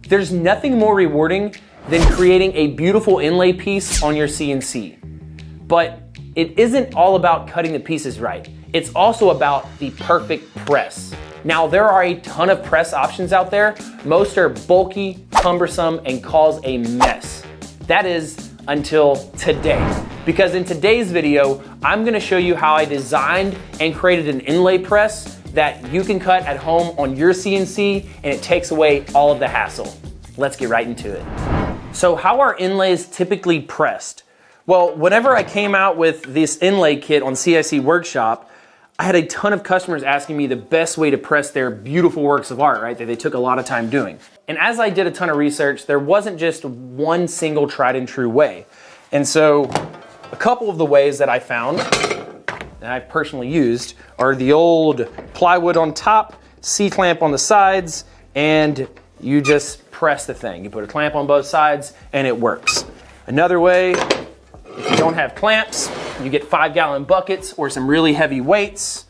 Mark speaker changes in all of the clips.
Speaker 1: There's nothing more rewarding than creating a beautiful inlay piece on your CNC. But it isn't all about cutting the pieces right. It's also about the perfect press. Now, there are a ton of press options out there. Most are bulky, cumbersome, and cause a mess. That is until today. Because in today's video, I'm gonna show you how I designed and created an inlay press that you can cut at home on your CNC, and it takes away all of the hassle. Let's get right into it. So how are inlays typically pressed? Well, whenever I came out with this inlay kit on CIC Workshop, I had a ton of customers asking me the best way to press their beautiful works of art, right, that they took a lot of time doing. And as I did a ton of research, there wasn't just one single tried and true way. And so a couple of the ways that I found, that I've personally used, are the old plywood on top, C-clamp on the sides, and you just press the thing. You put a clamp on both sides and it works. Another way, if you don't have clamps, you get 5-gallon buckets or some really heavy weights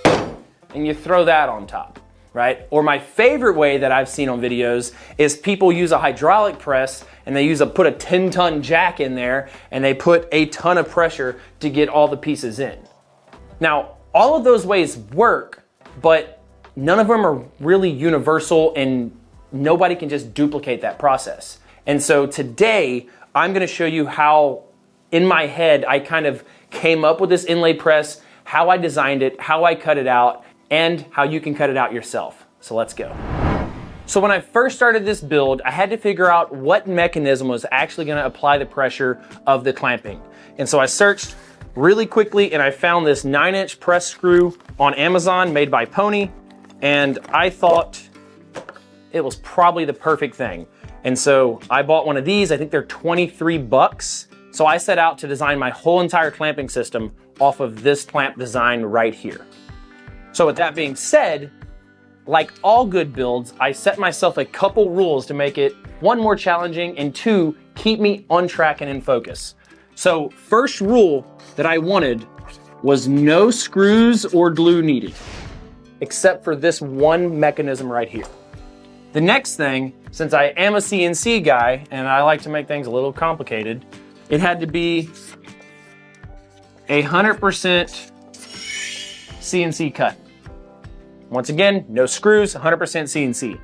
Speaker 1: and you throw that on top, right? Or my favorite way that I've seen on videos is people use a hydraulic press and they put a 10-ton jack in there and they put a ton of pressure to get all the pieces in. Now, all of those ways work, but none of them are really universal and nobody can just duplicate that process. And so today, I'm gonna show you how in my head, I kind of came up with this inlay press, how I designed it, how I cut it out, and how you can cut it out yourself. So let's go. So when I first started this build, I had to figure out what mechanism was actually gonna apply the pressure of the clamping. And so I searched really quickly and I found this 9-inch press screw on Amazon made by Pony, and I thought it was probably the perfect thing. And so I bought one of these. I think they're 23 bucks. So I set out to design my whole entire clamping system off of this clamp design right here. So with that being said, like all good builds, I set myself a couple rules to make it, one, more challenging, and two, keep me on track and in focus. So first rule that I wanted was no screws or glue needed, except for this one mechanism right here. The next thing, since I am a CNC guy and I like to make things a little complicated, it had to be 100% CNC cut. Once again, no screws, 100% CNC.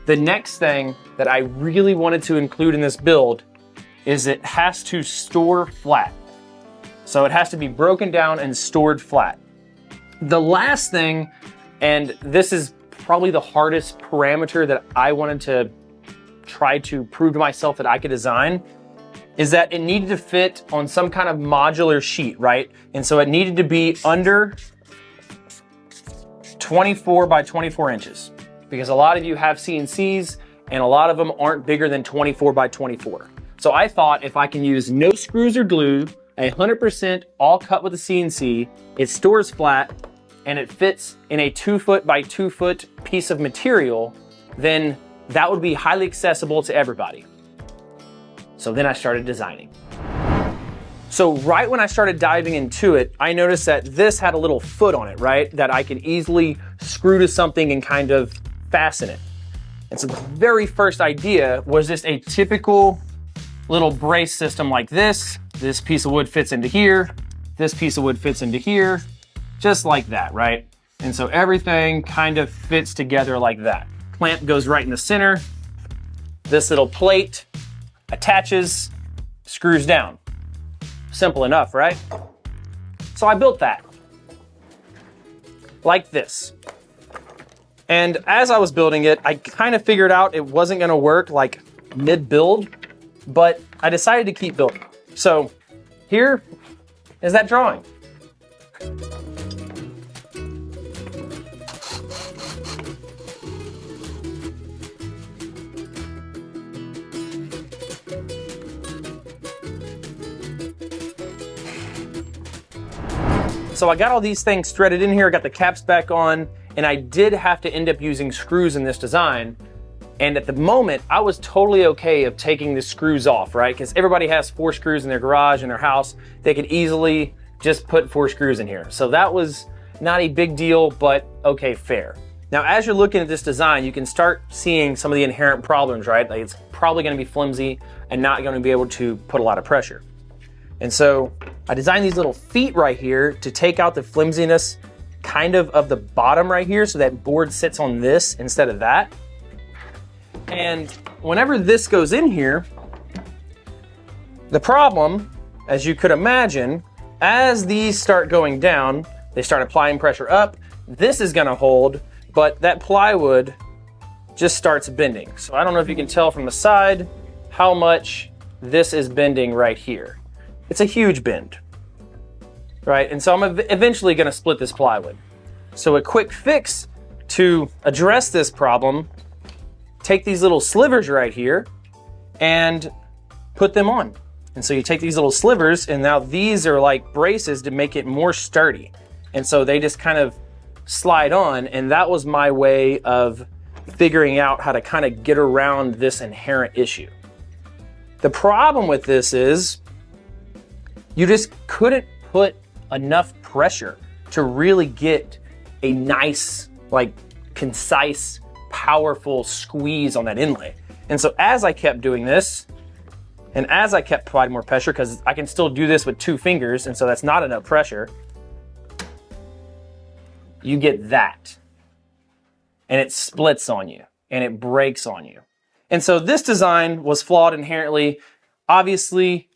Speaker 1: The next thing that I really wanted to include in this build is it has to store flat. So it has to be broken down and stored flat. The last thing, and this is probably the hardest parameter that I wanted to try to prove to myself that I could design, is that it needed to fit on some kind of modular sheet, right? And so it needed to be under 24 by 24 inches, because a lot of you have CNCs and a lot of them aren't bigger than 24 by 24. So I thought if I can use no screws or glue, 100% all cut with a CNC, it stores flat, and it fits in a 2-foot by 2-foot piece of material, then that would be highly accessible to everybody. So then I started designing. So right when I started diving into it, I noticed that this had a little foot on it, right? That I could easily screw to something and kind of fasten it. And so the very first idea was just a typical little brace system like this. This piece of wood fits into here. This piece of wood fits into here. Just like that, right? And so everything kind of fits together like that. Clamp goes right in the center. This little plate attaches, screws down. Simple enough, right? So I built that like this. And as I was building it, I kind of figured out it wasn't gonna work like mid-build, but I decided to keep building. So here is that drawing. So I got all these things threaded in here, I got the caps back on, and I did have to end up using screws in this design. And at the moment, I was totally okay of taking the screws off, right? Because everybody has 4 screws in their garage, in their house. They could easily just put 4 screws in here. So that was not a big deal, but okay, fair. Now, as you're looking at this design, you can start seeing some of the inherent problems, right? Like it's probably gonna be flimsy and not gonna be able to put a lot of pressure. And so I designed these little feet right here to take out the flimsiness kind of the bottom right here, so that board sits on this instead of that. And whenever this goes in here, the problem, as you could imagine, as these start going down, they start applying pressure up, this is gonna hold, but that plywood just starts bending. So I don't know if you can tell from the side how much this is bending right here. It's a huge bend, right? And so I'm eventually gonna split this plywood. So a quick fix to address this problem, take these little slivers right here and put them on. And so you take these little slivers, and now these are like braces to make it more sturdy. And so they just kind of slide on, and that was my way of figuring out how to kind of get around this inherent issue. The problem with this is you just couldn't put enough pressure to really get a nice, like concise, powerful squeeze on that inlay. And so as I kept doing this, and as I kept providing more pressure, because I can still do this with 2 fingers, and so that's not enough pressure, you get that. And it splits on you, and it breaks on you. And so this design was flawed inherently. Obviously,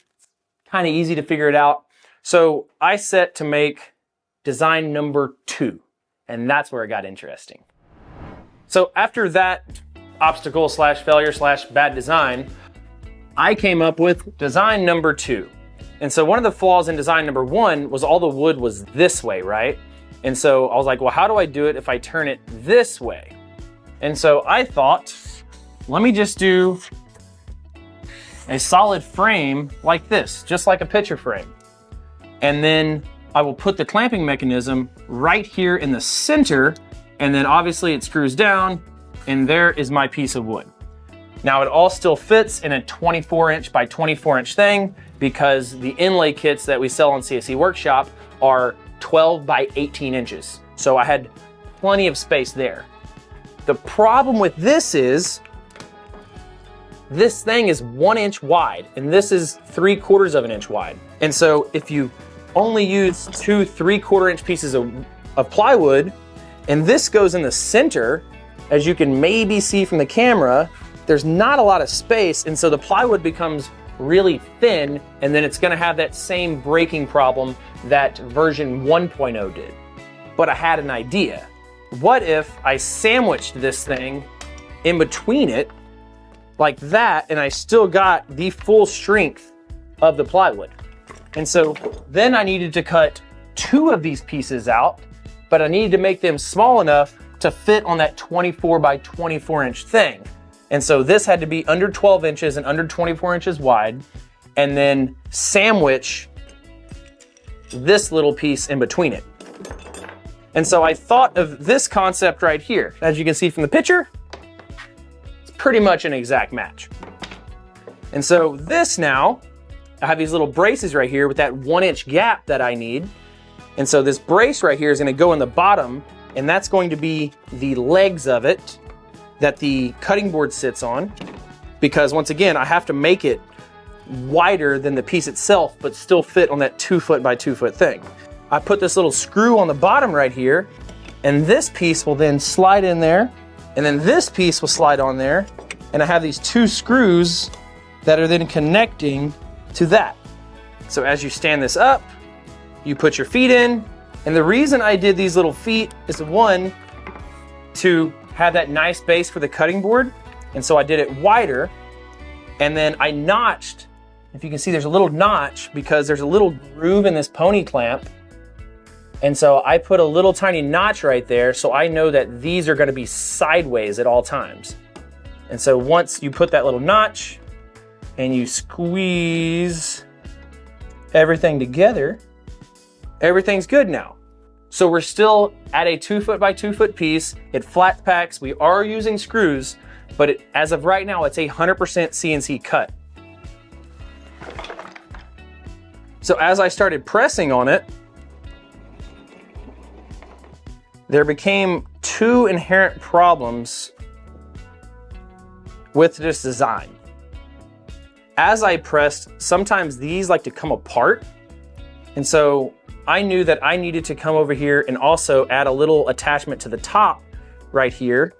Speaker 1: kind of easy to figure it out. So I set to make design number 2, and that's where it got interesting. So after that obstacle slash failure slash bad design, I came up with design number 2. And so one of the flaws in design number 1 was all the wood was this way, right? And so I was like, well, how do I do it if I turn it this way? And so I thought, let me just do a solid frame like this, just like a picture frame. And then I will put the clamping mechanism right here in the center, and then obviously it screws down, and there is my piece of wood. Now it all still fits in a 24-inch by 24-inch thing, because the inlay kits that we sell on CNC Workshop are 12 by 18 inches. So I had plenty of space there. The problem with this is, this thing is 1 inch wide, and this is 3/4 of an inch wide. And so if you only use 2 3/4 inch pieces of plywood, and this goes in the center, as you can maybe see from the camera, there's not a lot of space, and so the plywood becomes really thin, and then it's gonna have that same breaking problem that version 1.0 did. But I had an idea. What if I sandwiched this thing in between it like that, and I still got the full strength of the plywood? And so then I needed to cut 2 of these pieces out, but I needed to make them small enough to fit on that 24 by 24 inch thing. And so this had to be under 12 inches and under 24 inches wide, and then sandwich this little piece in between it. And so I thought of this concept right here. As you can see from the picture, it's pretty much an exact match. And so this now, I have these little braces right here with that 1 inch gap that I need. And so this brace right here is gonna go in the bottom, and that's going to be the legs of it that the cutting board sits on, because once again, I have to make it wider than the piece itself, but still fit on that 2 foot by 2 foot thing. I put this little screw on the bottom right here, and this piece will then slide in there, and then this piece will slide on there, and I have these 2 screws that are then connecting to that. So as you stand this up, you put your feet in, and the reason I did these little feet is, 1, to have that nice base for the cutting board, and so I did it wider, and then I notched. If you can see, there's a little notch because there's a little groove in this pony clamp, and so I put a little tiny notch right there, so I know that these are going to be sideways at all times. And so once you put that little notch and you squeeze everything together, everything's good now. So we're still at a 2 foot by 2 foot piece. It flat packs. We are using screws, but as of right now, it's a 100% CNC cut. So as I started pressing on it, there became two inherent problems with this design. As I pressed, sometimes these like to come apart. And so I knew that I needed to come over here and also add a little attachment to the top right here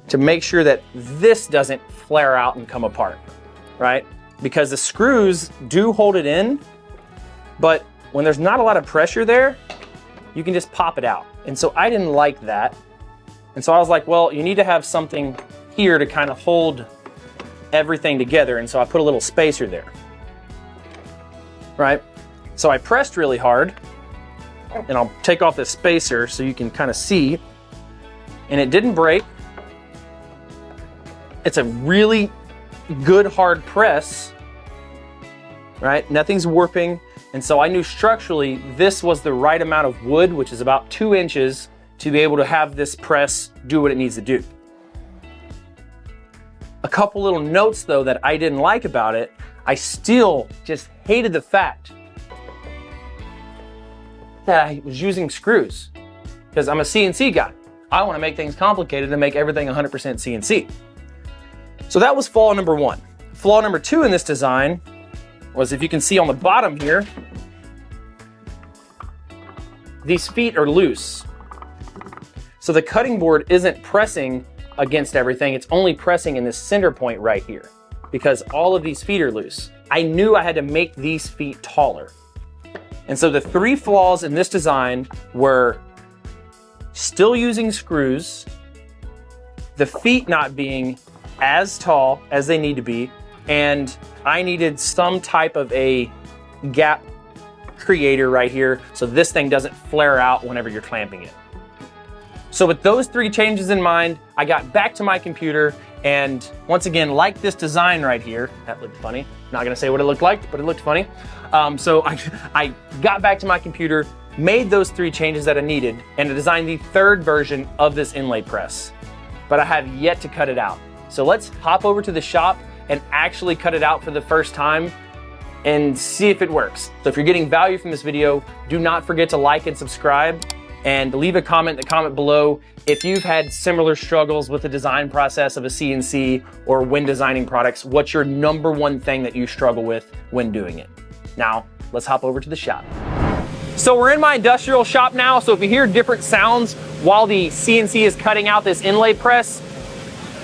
Speaker 1: to make sure that this doesn't flare out and come apart, right? Because the screws do hold it in, but when there's not a lot of pressure there, you can just pop it out. And so I didn't like that. And so I was like, well, you need to have something here to kind of hold everything together. And so I put a little spacer there, right? So I pressed really hard, and I'll take off this spacer so you can kind of see, and it didn't break. It's a really good hard press, right? Nothing's warping. And so I knew structurally this was the right amount of wood, which is about 2 inches, to be able to have this press do what it needs to do. A couple little notes though that I didn't like about it, I still just hated the fact that I was using screws, because I'm a CNC guy. I want to make things complicated and make everything 100% CNC. So that was flaw number one. Flaw number two in this design was, if you can see on the bottom here, these feet are loose. So the cutting board isn't pressing against everything, it's only pressing in this center point right here, because all of these feet are loose. I knew I had to make these feet taller. And so the three flaws in this design were still using screws, the feet not being as tall as they need to be, and I needed some type of a gap creator right here so this thing doesn't flare out whenever you're clamping it. So with those three changes in mind, I got back to my computer, and once again, like this design right here, that looked funny. Not gonna say what it looked like, but it looked funny. So I got back to my computer, made those three changes that I needed, and designed the third version of this inlay press. But I have yet to cut it out. So let's hop over to the shop and actually cut it out for the first time and see if it works. So if you're getting value from this video, do not forget to like and subscribe, and leave a comment in the comment below if you've had similar struggles with the design process of a CNC or when designing products. What's your number one thing that you struggle with when doing it? Now, let's hop over to the shop. So we're in my industrial shop now, so if you hear different sounds while the CNC is cutting out this inlay press,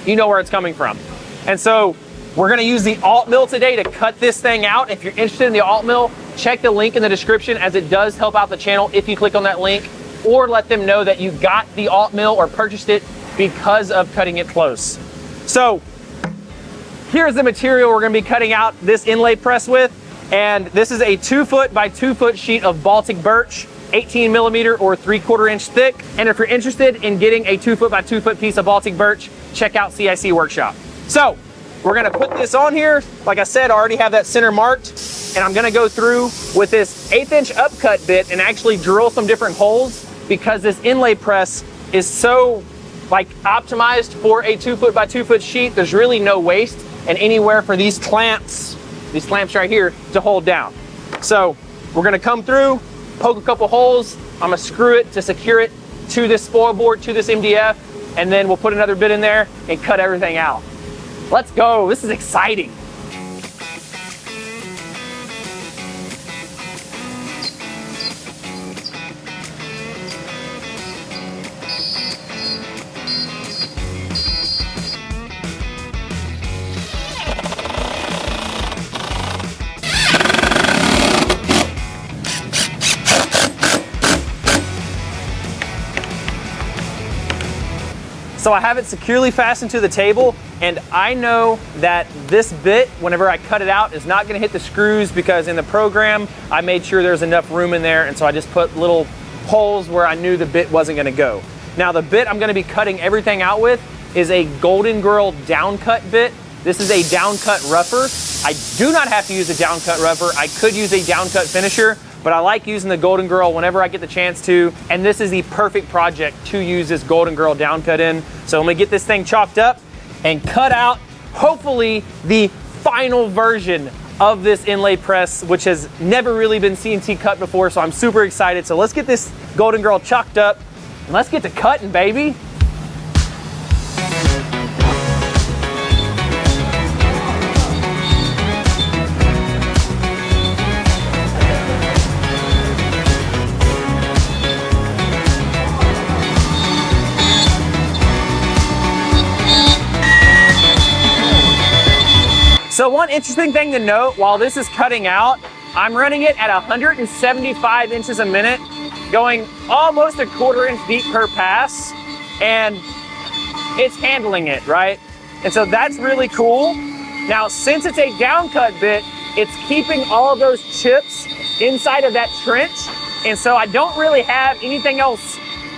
Speaker 1: you know where it's coming from. And so we're gonna use the alt mill today to cut this thing out. If you're interested in the alt mill, check the link in the description, as it does help out the channel if you click on that link, or let them know that you got the alt mill or purchased it because of cutting it close. So here's the material we're gonna be cutting out this inlay press with. And this is a 2 foot by 2 foot sheet of Baltic birch, 18 millimeter or 3/4 inch thick. And if you're interested in getting a 2 foot by 2 foot piece of Baltic birch, check out CIC Workshop. So we're gonna put this on here. Like I said, I already have that center marked, and I'm gonna go through with this 1/8 inch upcut bit and actually drill some different holes, because this inlay press is so optimized for a 2 foot by 2 foot sheet. There's really no waste and anywhere for these clamps right here to hold down. So we're gonna come through, poke a couple holes. I'm gonna screw it to secure it to this spoil board, to this MDF, and then we'll put another bit in there and cut everything out. Let's go, this is exciting. So I have it securely fastened to the table, and I know that this bit, whenever I cut it out, is not gonna hit the screws, because in the program, I made sure there's enough room in there, and so I just put little holes where I knew the bit wasn't gonna go. Now the bit I'm gonna be cutting everything out with is a Golden Girl downcut bit. This is a downcut rougher. I do not have to use a downcut rougher. I could use a downcut finisher, but I like using the Golden Girl whenever I get the chance to, and this is the perfect project to use this Golden Girl downcut in. So I'm gonna get this thing chopped up and cut out, hopefully, the final version of this inlay press, which has never really been CNC cut before, so I'm super excited. So let's get this Golden Girl chalked up Let's get to cutting, baby. So one interesting thing to note while this is cutting out, I'm running it at 175 inches a minute, going almost a 1/4 inch deep per pass, and it's handling it, right? And so that's really cool. Now, since it's a down cut bit, it's keeping all of those chips inside of that trench, and so I don't really have anything else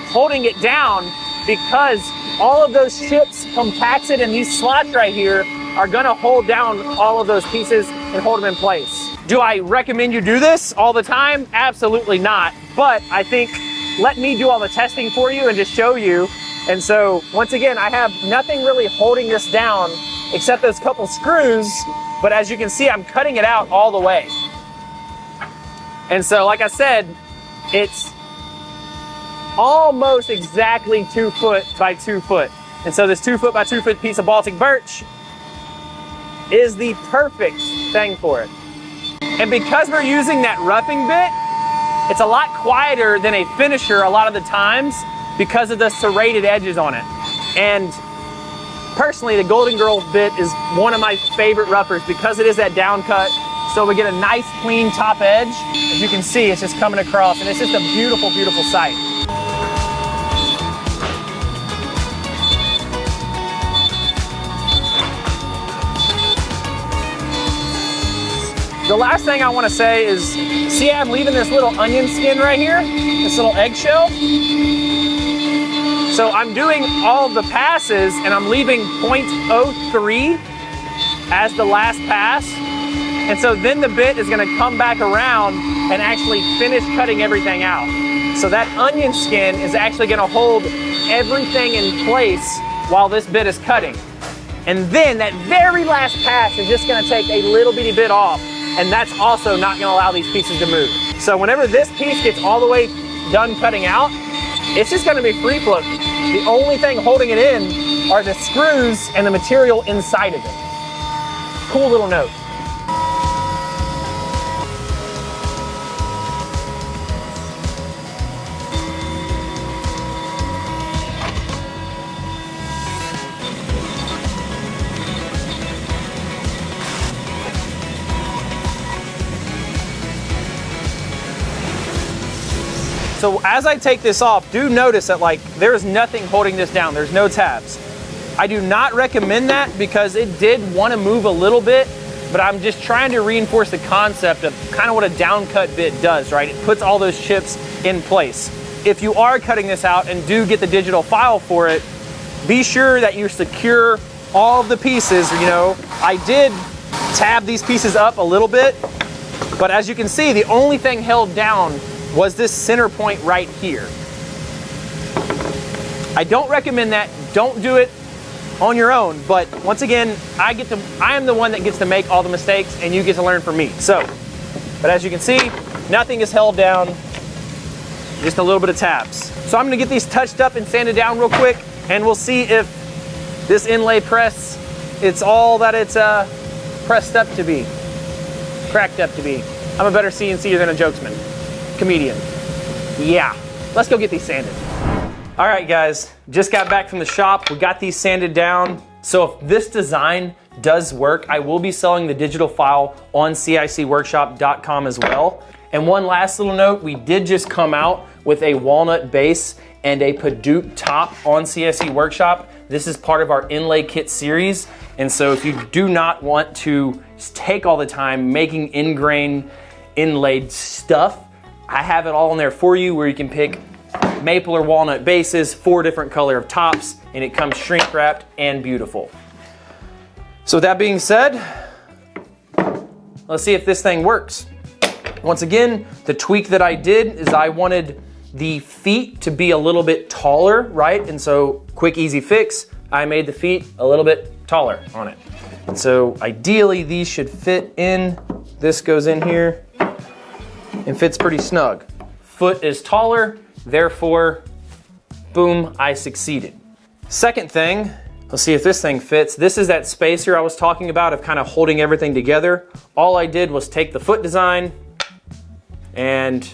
Speaker 1: holding it down because all of those chips compacted in these slots right here are gonna hold down all of those pieces and hold them in place. Do I recommend you do this all the time? Absolutely not. But I think let me do all the testing for you and just show you. And so once again, I have nothing really holding this down except those couple screws. But as you can see, I'm cutting it out all the way. And so like I said, it's almost exactly 2 foot by 2 foot. And so this 2 foot by 2 foot piece of Baltic birch is the perfect thing for it. And because we're using that roughing bit, it's a lot quieter than a finisher a lot of the times because of the serrated edges on it. And personally, the Golden Girl bit is one of my favorite roughers because it is that down cut. So we get a nice clean top edge. As you can see, it's just coming across and it's just a beautiful, beautiful sight. The last thing I want to say is, see, I'm leaving this little onion skin right here, this little eggshell. So I'm doing all of the passes and I'm leaving 0.03 as the last pass. And so then the bit is going to come back around and actually finish cutting everything out. So that onion skin is actually going to hold everything in place while this bit is cutting. And then that very last pass is just going to take a little bitty bit off. And that's also not going to allow these pieces to move. So whenever this piece gets all the way done cutting out, it's just going to be free floating. The only thing holding it in are the screws and the material inside of it. Cool little note. So as I take this off, do notice that like there's nothing holding this down. There's no tabs. I do not recommend that because it did want to move a little bit, but I'm just trying to reinforce the concept of kind of what a down cut bit does, right? It puts all those chips in place. If you are cutting this out and do get the digital file for it, be sure that you secure all of the pieces. You know, I did tab these pieces up a little bit, but as you can see, the only thing held down was this center point right here. I don't recommend that. Don't do it on your own. But once again, I am the one that gets to make all the mistakes and you get to learn from me. So, but as you can see, nothing is held down, just a little bit of tabs. So I'm gonna get these touched up and sanded down real quick and we'll see if this inlay press, it's all that it's pressed up to be, cracked up to be. I'm a better CNCer than a jokesman. Comedian. Yeah, let's go get these sanded. All right guys, just got back from the shop. We got these sanded down. So if this design does work, I will be selling the digital file on CICworkshop.com as well. And one last little note, we did just come out with a walnut base and a Padoop top on CIC Workshop. This is part of our inlay kit series. And so if you do not want to take all the time making in-grain inlaid stuff, I have it all in there for you where you can pick maple or walnut bases, 4 different color of tops, and it comes shrink wrapped and beautiful. So with that being said, let's see if this thing works. Once again, the tweak that I did is I wanted the feet to be a little bit taller, right? And so quick, easy fix, I made the feet a little bit taller on it. And so ideally these should fit in. This goes in here and fits pretty snug. Foot is taller, therefore Boom, I succeeded. Second thing, let's see if this thing fits. This is that spacer I was talking about of kind of holding everything together. All I did was take the foot design and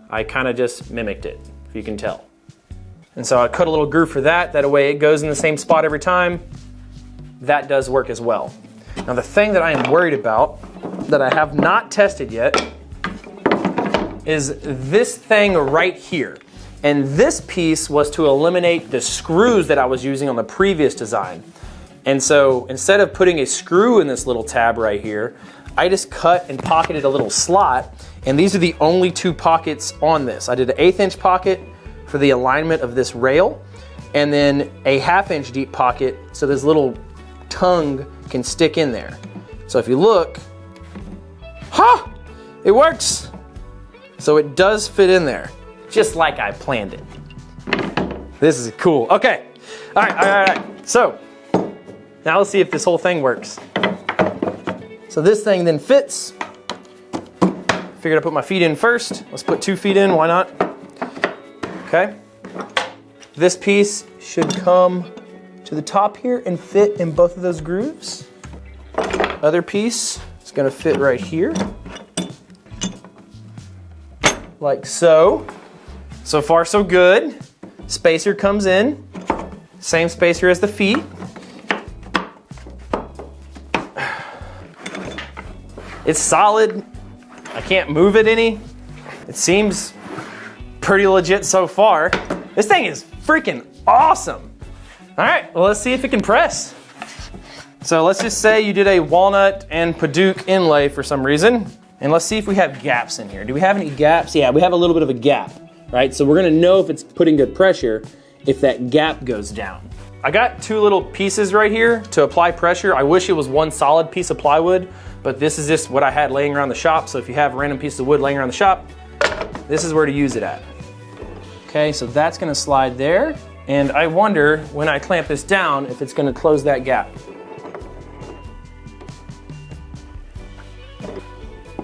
Speaker 1: I kind of just mimicked it, if you can tell. And so I cut a little groove for that. That way it goes in the same spot every time. That does work as well. Now the thing that I am worried about, that I have not tested yet, is this thing right here. And this piece was to eliminate the screws that I was using on the previous design. And so instead of putting a screw in this little tab right here, I just cut and pocketed a little slot. And these are the only two pockets on this. I did an 1/8 inch pocket for the alignment of this rail, and then a 1/2 inch deep pocket so this little tongue can stick in there. So if you look, it works. So it does fit in there, just like I planned it. This is cool. Okay, all right. So now let's see if this whole thing works. So this thing then fits. Figured I'd put my feet in first. Let's put 2 feet in, why not? Okay. This piece should come to the top here and fit in both of those grooves. Other piece is gonna fit right here. Like so. So far so good. Spacer comes in. Same spacer as the feet. It's solid. I can't move it any. It seems pretty legit so far. This thing is freaking awesome. All right, well, let's see if it can press. So let's just say you did a walnut and Paduke inlay for some reason. And let's see if we have gaps in here. Do we have any gaps? Yeah, we have a little bit of a gap, right? So we're gonna know if it's putting good pressure if that gap goes down. I got 2 little pieces right here to apply pressure. I wish it was 1 solid piece of plywood, but this is just what I had laying around the shop. So if you have random pieces of wood laying around the shop, this is where to use it at. Okay, so that's gonna slide there. And I wonder, when I clamp this down, if it's gonna close that gap.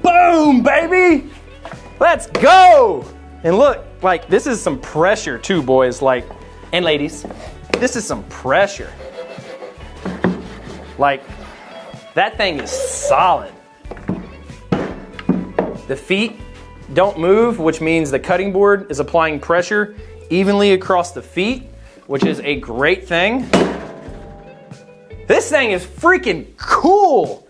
Speaker 1: Boom, baby! Let's go! And look, like, this is some pressure too, boys, like, and ladies. This is some pressure. Like, that thing is solid. The feet don't move, which means the cutting board is applying pressure evenly across the feet, which is a great thing. This thing is freaking cool.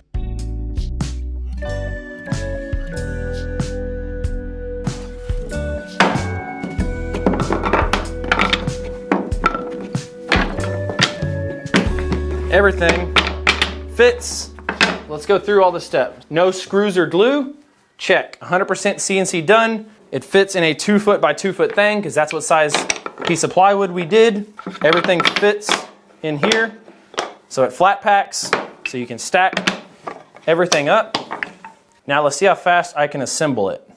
Speaker 1: Everything fits. Let's go through all the steps. No screws or glue, check. 100% CNC done. It fits in a 2 foot by 2 foot thing because that's what size piece of plywood we did. Everything fits in here. So it flat packs, so you can stack everything up. Now let's see how fast I can assemble it.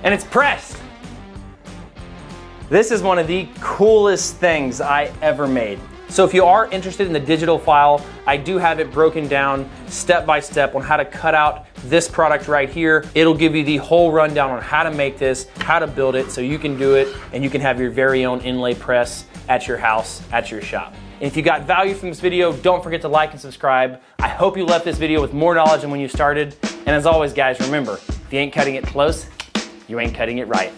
Speaker 1: And it's pressed. This is one of the coolest things I ever made. So if you are interested in the digital file, I do have it broken down step by step on how to cut out this product right here. It'll give you the whole rundown on how to make this, how to build it, so you can do it and you can have your very own inlay press at your house, at your shop. And if you got value from this video, don't forget to like and subscribe. I hope you left this video with more knowledge than when you started. And as always, guys, remember, if you ain't cutting it close, you ain't cutting it right.